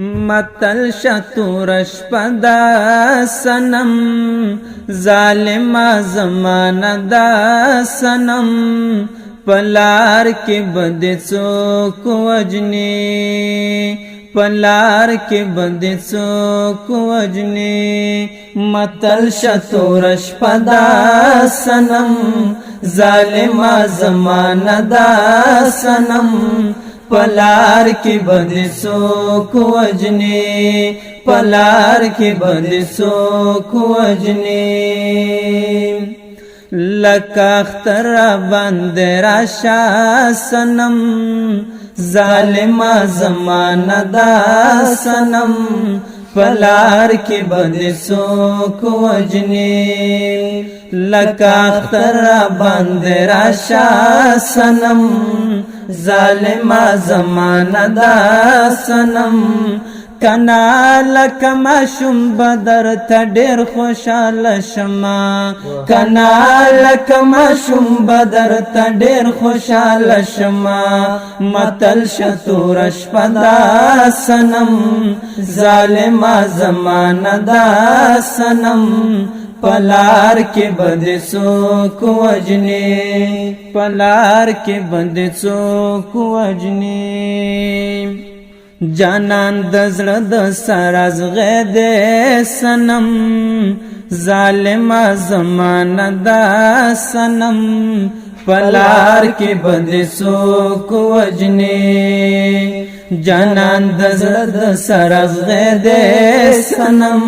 متل شتورش پدا سنم ظالم زمانہ دا سنم پلار کی بد څوک وجنی پلار کی بد څوک وجنی متل شتورش پدا سنم ظالم زمانہ دا سنم پلار کی بد څوک وجنی پلار کی بد څوک وجنی لکه اختر باندې راشا سنم ظالم زمانہ دا سنم پلار کی بد څوک وجنی لکه اختر باندې راشا سنم ظالم زمانہ دا سنم کنا لکم شم بدر تا ډیر خوشاله شما کنا لکم شم بدر تا ډیر خوشاله شما متل شتورش پدا سنم ظالم زمانہ دا سنم پلار کے بد څوک وجنی پلار کے بد څوک وجنی جانان دزړه د سراز غید سنم ظالم زمانہ دا سنم پلار کے بد څوک وجنی جانان دزړه د سراز غید سنم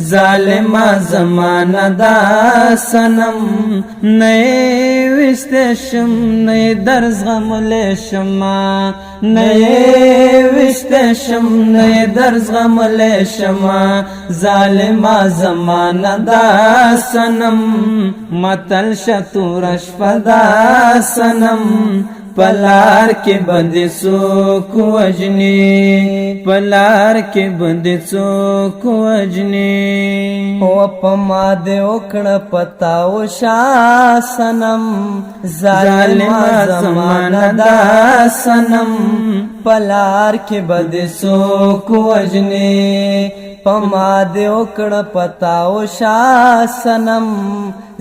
ظالم زمانہ دا سنم نئے وستشم نئے درز غملے شما نئے وستشم نئے درز غملے شما ظالم زمانہ دا سنم متل شتورش پدا سنم پلار کے بد څوک وجنی پلار کے بد څوک وجنی او پما دے وکړه پتاو شا سنم ظالم زمانہ دا سنم پلار کے بد څوک وجنی پما دے وکړه پتاو شا سنم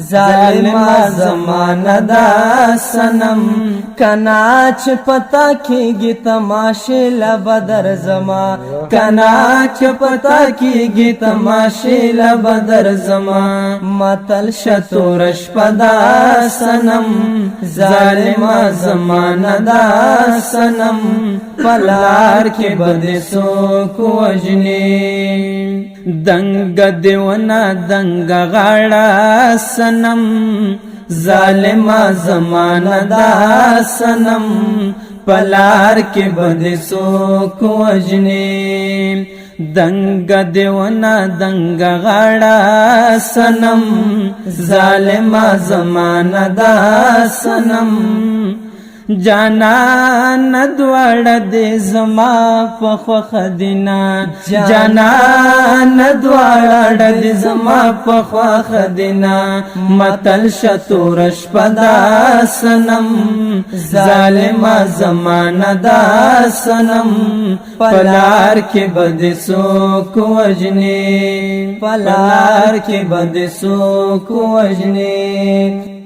ظالم زمانہ دا سنم کنا چ پتا کیږي تماشے ل بدر زما کنا چ پتا کیږي تماشے ل بدر زما متل شتورش پدا سنم ظالم زمانہ دا سنم پلار کے بد څوک وجنی دنگ دیونا دنگ غاڑا سنم ظالم زمانہ دا سنم پلار کے بد څوک وجنی دنگ دیونا دنگ غاڑا سنم ظالم زمانہ دا سنم جانان دوړه دې زما په خوخ دینا جانان دوړه دې زما په خوخ دینا متل شتورش پدا سنم ظالم زمانہ دا سنم پلار کے بد څوک وجنی پلار کے بد څوک وجنی